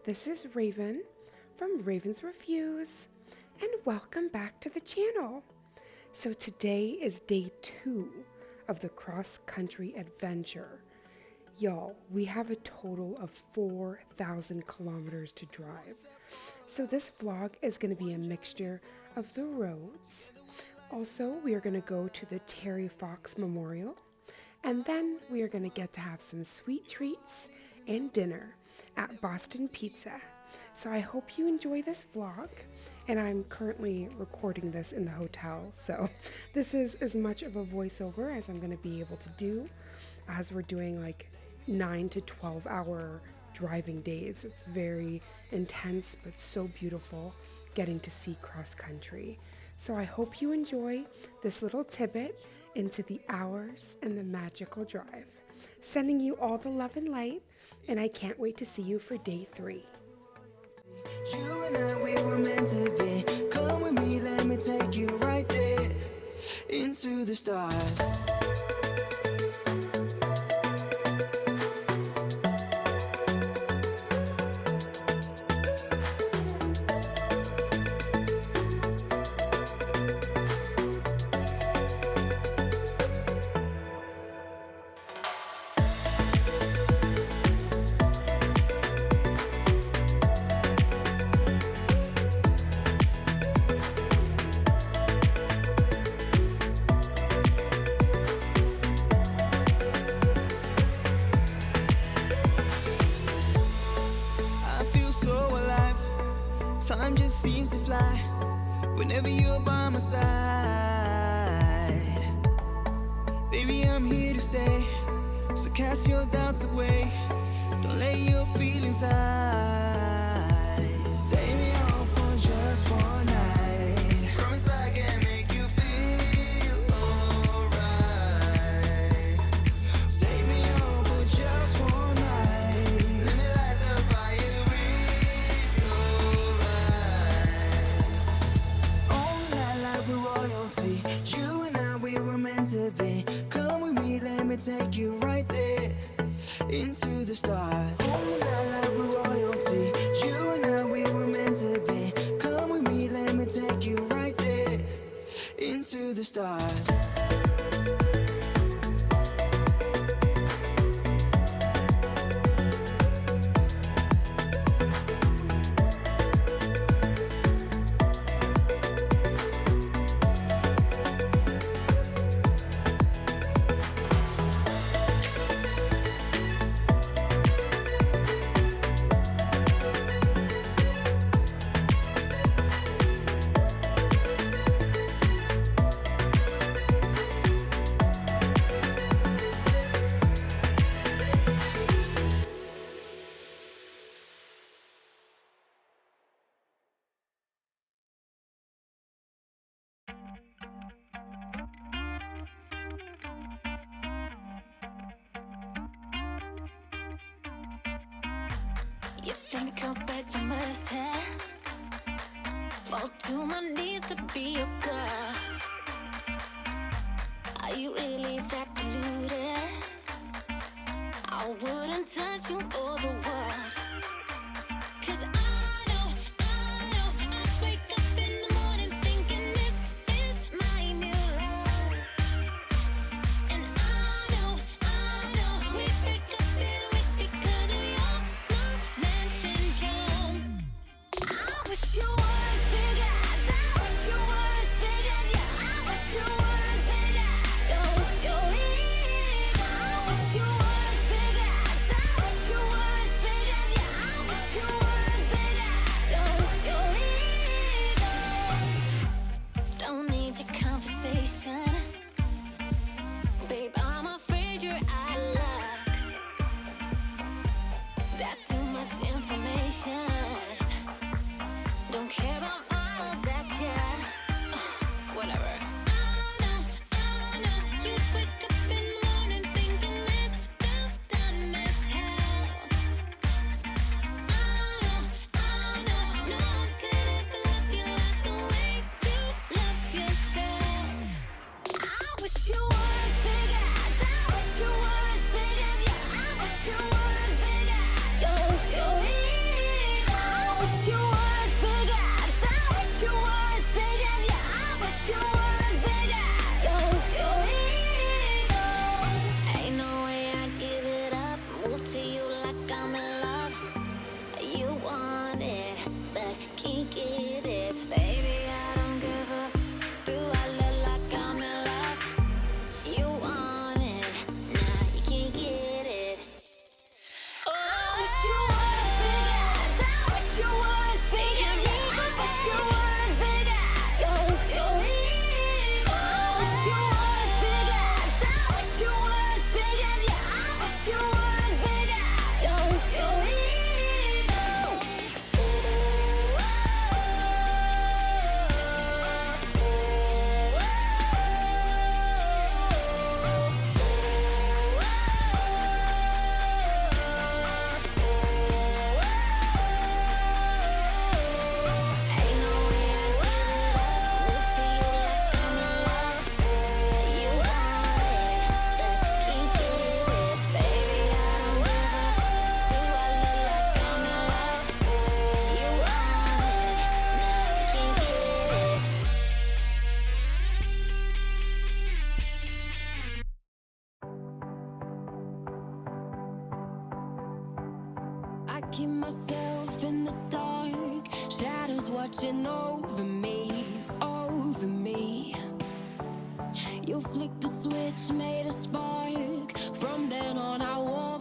This is Raven from Raven's Reviews, and welcome back to the channel. So today is day 2 of the cross-country adventure. Y'all, we have a total of 4,000 kilometers to drive. So this vlog is going to be a mixture of the roads. Also, we are going to go to the Terry Fox Memorial, and then we are going to get to have some sweet treats and dinner at Boston Pizza. So I hope you enjoy this vlog, and I'm currently recording this in the hotel, so this is as much of a voiceover as I'm going to be able to do, as we're doing like 9 to 12 hour driving days. It's very intense but so beautiful getting to see cross country. So I hope you enjoy this little tidbit into the hours and the magical drive. Sending you all the love and light, and I can't wait to see you for day 3. You and I, we were meant to be. Come with me, let me take you right there into the stars. Time just seems to fly whenever you're by my side. Baby, I'm here to stay, so cast your doubts away. Don't let your feelings hide. Take me home for just one night. Promise I can make you feel alright. Take me home for just one night. Let me light the fire with your eyes. Oh, like we're royalty. You and I, we were meant to be. Come with me, let me take you right there into the stars. Oh, like we're royalty. You and I, we were meant to be. Come with me, let me take you right there into the stars. You think I'll beg for mercy, fall to my knees to be your girl? Are you really that deluded? I wouldn't touch you for the world. 'Cause I wake up in the morning thinking this is my new love. And I know we break up in a week because of your snowman syndrome. I wish you were as big as, I wish you were as big as, yeah, I wish you were as big as your ego. I wish you were as big as, I wish you were as big as, yeah. Move to you like I'm in love. You want it, but can't get it. Baby, I don't give a. Do I look like I'm in love? You want it, nah, you can't get it. I wish you were as big as. I wish you were as big as. Yeah, I wish you were as big as. Yo, yo, I wish you were as big as. I wish you were as big as. Yeah, I wish you were as big as. Yo, yo, ain't no way I give it up. Move to you like I'm in love. You want it, but can't get it. Baby, I don't give a. Do I look like I'm in love? You want it, nah, you can't get it. I keep myself in the dark, shadows watching over me, over me. You flick the switch, made a spark. From then on, I won't